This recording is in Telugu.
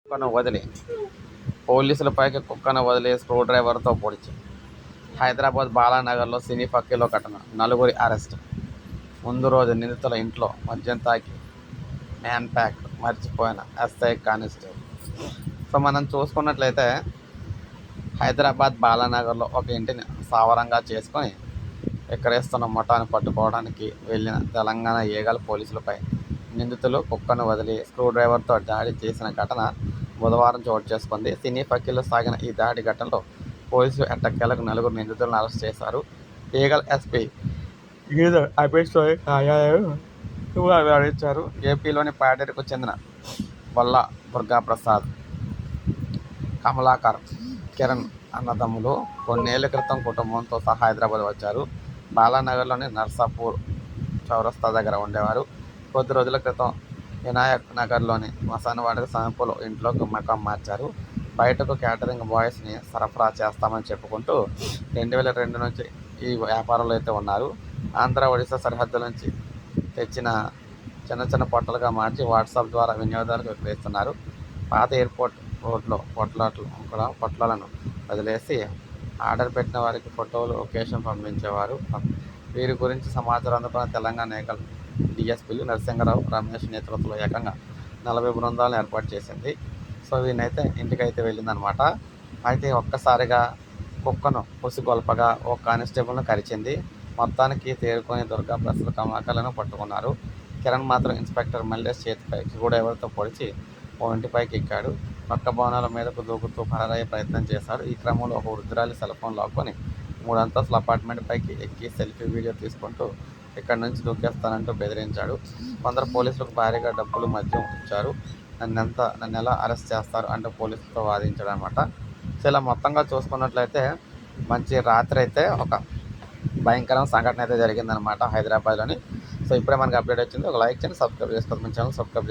కుక్కను వదిలి పోలీసులపైకి కుక్కను వదిలి స్క్రూ డ్రైవర్తో పొడిచి హైదరాబాద్ బాలానగర్లో సినీ ఫక్కీలో ఘటన, నలుగురి అరెస్ట్. ముందు రోజు నిందితుల ఇంట్లో మద్యం తాగి మ్యాన్ ప్యాక్ మర్చిపోయిన ఎస్ఐ కానిస్టేబుల్. సో మనం చూసుకున్నట్లయితే హైదరాబాద్ బాలానగర్లో ఒక ఇంటిని సావరంగా చేసుకొని ఎక్కడేస్తున్న ముఠాను పట్టుకోవడానికి వెళ్ళిన తెలంగాణ ఏగల పోలీసులపై నిందితులు కుక్కను వదిలి స్క్రూ డ్రైవర్తో దాడి చేసిన ఘటన బుధవారం చోటు చేసుకుంది. సినీ ఫక్కీలో సాగిన ఈ దాడి ఘటనలో పోలీసులు ఎట్టకేలకు నలుగురు నిందితులను అరెస్ట్ చేశారు. ఈగల్ ఎస్పీ గీదర్ అభిషేక్ వెల్లడించారు. ఏపీలోని పాడేరుకు చెందిన బొల్ల దుర్గాప్రసాద్, కమలాకర్, కిరణ్ అన్నదమ్ములు కొన్నేళ్ల క్రితం కుటుంబంతో సహా హైదరాబాద్ వచ్చారు. బాలానగర్లోని నర్సాపూర్ చౌరస్తా దగ్గర ఉండేవారు. కొద్ది రోజుల క్రితం వినాయక్ నగర్లోని మసానవాడకు సమీపంలో ఇంట్లోకి మకాం మార్చారు. బయటకు క్యాటరింగ్ బాయ్స్ని సరఫరా చేస్తామని చెప్పుకుంటూ 2002 నుంచి ఈ వ్యాపారంలో అయితే ఉన్నారు. ఆంధ్ర, ఒడిశా సరిహద్దుల నుంచి తెచ్చిన చిన్న చిన్న పొట్టలుగా మార్చి వాట్సాప్ ద్వారా వినియోగదారులకు విక్రయిస్తున్నారు. పాత ఎయిర్పోర్ట్ రోడ్లో పొట్లాలను వదిలేసి ఆర్డర్ పెట్టిన వారికి ఫోటోలు, లొకేషన్ పంపించేవారు. వీరి గురించి సమాచారం అందుకున్న తెలంగాణ ఏకల్ డిఎస్పీలు నరసింగరావు, రమేష్ నేతృత్వంలో ఏకంగా 40 బృందాలను ఏర్పాటు చేసింది. సో వీనైతే ఇంటికైతే వెళ్ళిందనమాట. అయితే ఒక్కసారిగా కుక్కను ఉసిగొల్పగా ఓ కానిస్టేబుల్ను కరిచింది. మొత్తానికి తేరుకొని దుర్గాప్రసాద్, కమలాకర్లను పట్టుకున్నారు. కిరణ్ మాత్రం ఇన్స్పెక్టర్ మల్లేష్ చేతిపై స్క్రూడ్రైవర్తో పొడిచి ఓ ఇంటిపైకి ఎక్కాడు. పక్క భవనాల మీదకు దూకుతూ పరారయ్యే ప్రయత్నం చేశాడు. ఈ క్రమంలో ఒక వృద్ధురాలి సెల్ ఫోన్ లాక్కొని 3 అంతస్తుల అపార్ట్మెంట్ పైకి ఎక్కి సెల్ఫీ వీడియో తీసుకుంటూ ఇక్కడి నుంచి దూకేస్తానంటూ బెదిరించాడు. కొందరు పోలీసులకు భారీగా డబ్బులు, మద్యం ఇచ్చారు. నన్ను ఎలా అరెస్ట్ చేస్తారు అంటూ పోలీసులతో వాదించాడు అనమాట. సో ఇలా మొత్తంగా చూసుకున్నట్లయితే మంచి రాత్రి అయితే ఒక భయంకరమైన సంఘటన అయితే జరిగిందనమాట హైదరాబాద్లోని. సో ఇప్పుడే మనకి అప్డేట్ వచ్చింది. ఒక లైక్ చేయండి, సబ్స్క్రైబ్ చేసుకోండి. మన ఛానల్ సబ్స్క్రైబ్